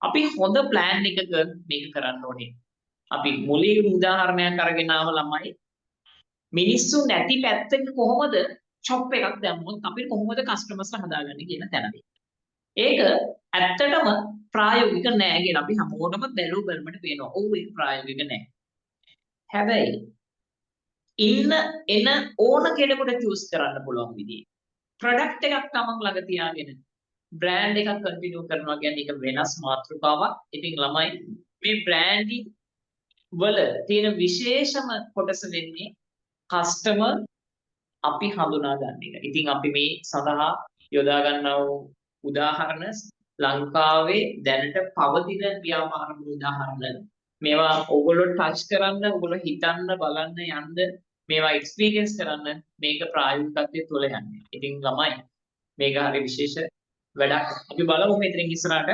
අපි හොඳ ප්ලෑන් එකක මේක කරන්න ඕනේ. අපි මුලින් උදාහරණයක් අරගෙන ආව ළමයි මිනිස්සු නැති පැත්තක කොහොමද ෂොප් එකක් දැම්මොත් අපි කොහොමද කස්ටමර්ස්ලා හදාගන්නේ කියන තැනදී. ඒක ඇත්තටම ප්‍රායෝගික නෑ කියලා අපි හැමෝටම බැලුව බැලමට පේනවා. ඔව් ඒක ප්‍රායෝගික නෑ. හැබැයි ඉන්න එන ඕන කෙනෙකුට චූස් කරන්න පුළුවන් විදිහේ ප්‍රොඩක්ට් එකක් තමන් ළඟ තියාගෙන බ්‍රෑන්ඩ් එකක් කන්ටිනියු කරනවා කියන්නේ ඒක වෙනස් මාතෘකාවක්. ඉතින් ළමයි මේ බ්‍රෑන්ඩින් වල තියෙන විශේෂම කොටස වෙන්නේ කස්ටමර් අපි හඳුනා ගන්න එක. ඉතින් අපි මේ සඳහා යොදා ගන්නා වූ උදාහරණ ලංකාවේ දැනට පවතින ව්‍යාපාර උදාහරණ. මේවා ඕගොල්ලෝ ටච් කරන්න, ඕගොල්ලෝ හිතන්න, බලන්න, යන්න, මේවා එක්ස්පීරියන්ස් කරන්න මේක ප්‍රායෝගිකත්වයේ තුල යන්නේ. ඉතින් ළමයි මේක හරි විශේෂ වැඩක්. අපි බලමු මෙතනින් ඉස්සරහට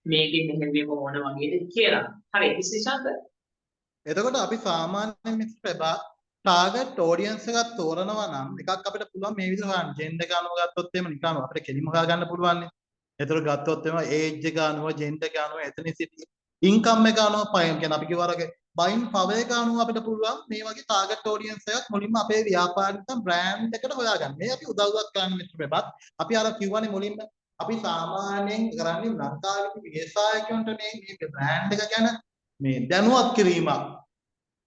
මේකෙන් මෙහෙම මොන වගේද කියලා. හරි විශේෂාන්ත. එතකොට අපි සාමාන්‍යයෙන් මිස් ප්‍රභා ටාගට් ඔඩියන්ස් එකක් තෝරනවා නම් එකක් අපිට පුළුවන් මේ විදිහට හොයන්න. ජෙන්ඩර් එක අනුව ගත්තොත් එහෙම නිකන් අපිට කෙලිම හොයාගන්න පුළුවන් නේ. එතකොට ගත්තොත් එහෙම ඒජ් එක අනුව, ජෙන්ඩර් එක අනුව, එතනිසිටි, ඉන්කම් එක අනුව පයින් කියන අපි කිව්වා බයින් පවර් එක අනුව අපිට පුළුවන් මේ වගේ ටාගට් ඔඩියන්ස් එකක් මුලින්ම අපේ ව්‍යාපාරික බ්‍රෑන්ඩ් එකට හොයාගන්න. මේ අපි උදව්වක් කරන්න මිස් ප්‍රභාත්. අපි අර කිව්වනේ මුලින්ම අපි සාමාන්‍යයෙන් කරන්නේ ලංකාවේ ව්‍යවසායකයන්ට මේ බ්‍රෑන්ඩ් එක ගැන මේ දැනුවත් කිරීමක්.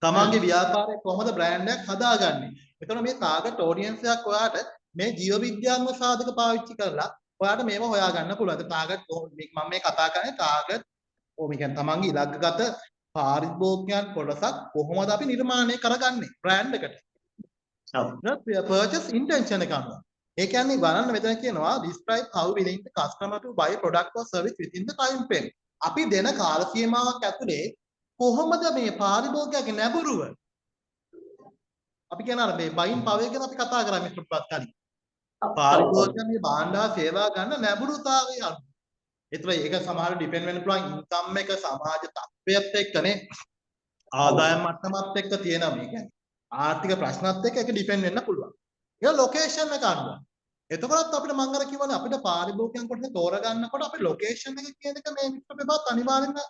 තමන්ගේ ව්‍යාපාරය කොහොමද බ්‍රෑන්ඩ් එකක් හදාගන්නේ. එතකොට මේ ටාගට් ඔඩියන්ස් එකක් ඔයාට මේ ජීව විද්‍යාත්මක සාධක පාවිච්චි කරලා ඔයාට මේව හොයාගන්න පුළුවන්. ටාගට් මම මේ කතා කරන්නේ ටාගට් මේ කියන්නේ තමන්ගේ ඉලක්කගත පාරිභෝගිකයන් කොටසක් කොහොමද අපි නිර්මාණය කරගන්නේ බ්‍රෑන්ඩ් එකට. ඔව්. purchase intention එක අනුව. ඒ කියන්නේ බලන්න මෙතන කියනවා describe how willing the customer to buy product or service within the time frame. අපි දෙන කාල සීමාවක් ඇතුලේ කොහොමද මේ පාරිභෝගිකයාගේ නැඹුරුව අපි කියන අර මේ බයින් පවර් ගැන අපි කතා කරා මිස්ටර් ප්‍රපත් කලින්. පාරිභෝගිකයා මේ භාණ්ඩා සේවා ගන්න නැඹුරුතාවය අනුව. ඒතර ඒක සමහරවිට ඩිපෙන්ඩ් වෙන්න පුළුවන් ඉන්කම් එක සමාජ තත්ත්වයත් එක්කනේ ආදායම් මට්ටමත් එක්ක තියෙනවා මේ කියන්නේ. ආර්ථික ප්‍රශ්නත් එක්ක ඒක ඩිපෙන්ඩ් වෙන්න පුළුවන්. ඒක ලොකේෂන් එක අනුව. එතකොටත් අපිට මම අර කිව්වනේ අපිට පාරිභෝගිකයන් කොටස තෝරගන්නකොට අපි ලොකේෂන් එක කියන එක මේ මිස්ටර් ප්‍රපත් අනිවාර්යෙන්ම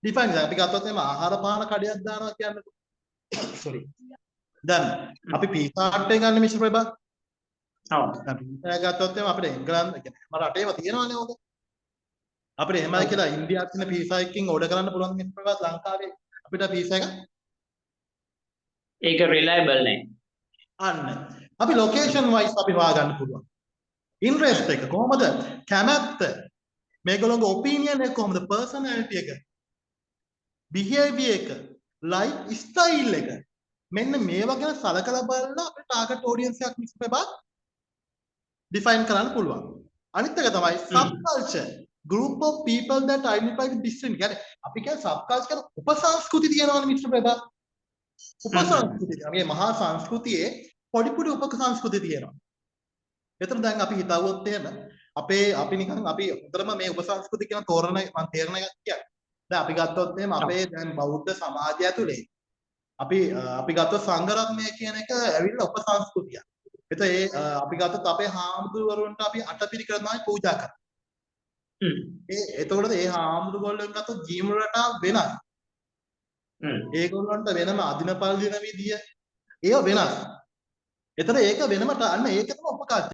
ඩිෆයින් කරලා අපි ගත්තොත් එහෙනම් ආහාර පාන කඩයක් දානවා කියන්නේ සෝරි දැන් අපි පීසා හට් එක ගන්න මිශ්‍ර ප්‍රභා ඔව් දැන් පීසා ගත්තොත් එහෙනම් අපිට එංගලන්ත කියන්නේ හැම රටේම තියෙනවානේ ඕක අපිට එහෙමයි කියලා ඉන්දියාවේ තියෙන පීසා එකකින් ඕඩර් කරන්න පුළුවන් මිශ්‍ර ප්‍රභා ලංකාවේ අපිට පීසා එක ඒක රිලයබල් නෑ අන්න අපි ලොකේෂන් වයිස් අපි හොයාගන්න පුළුවන් ඉන්ට්‍රෙස්ට් එක කොහොමද කැමැත්ත මේගොල්ලෝගේ ඔපිනියන් එක කොහොමද පර්සනැලිටි එක behavior එක life style එක මෙන්න මේවා ගැන සලකලා බලලා අපේ target audience එකක් මිස් ප්‍රබා define කරන්න පුළුවන් අනිත් එක තමයි sub culture group of people that identify with different කියන්නේ අපි කියන්නේ sub culture කියන උපසංස්කෘති තියෙනවානේ මිස් ප්‍රබා උපසංස්කෘති මේ මහා සංස්කෘතියේ පොඩි පොඩි උපසංස්කෘති තියෙනවා එතන දැන් අපි හිතුවොත් එහෙම අපි නිකන් අපි උතරම මේ උපසංස්කෘති කියන තෝරන මම තේරණ එකක් කියන්නේ දැන් අපි ගත්තොත් එහෙම අපේ දැන් බෞද්ධ සමාජය ඇතුලේ අපි ගත්තොත් සංඝ රත්නය කියන එක ඇවිල්ලා උපසංස්කෘතියක්. ඒත් අපි ගත්තොත් අපේ හාමුදුරුවරුන්ට අපි අටපිරිකර තමයි පූජා කරන්නේ. එතකොට මේ හාමුදුරුවෝල්ලෙන් ගත්තොත් ජීවන රටාව වෙනස්. ඒගොල්ලන්ට වෙනම අදිනපල් දින විදිය ඒව වෙනස්. ඒතර ඒක වෙනම අන්න ඒක තමයි උපකල්චර්.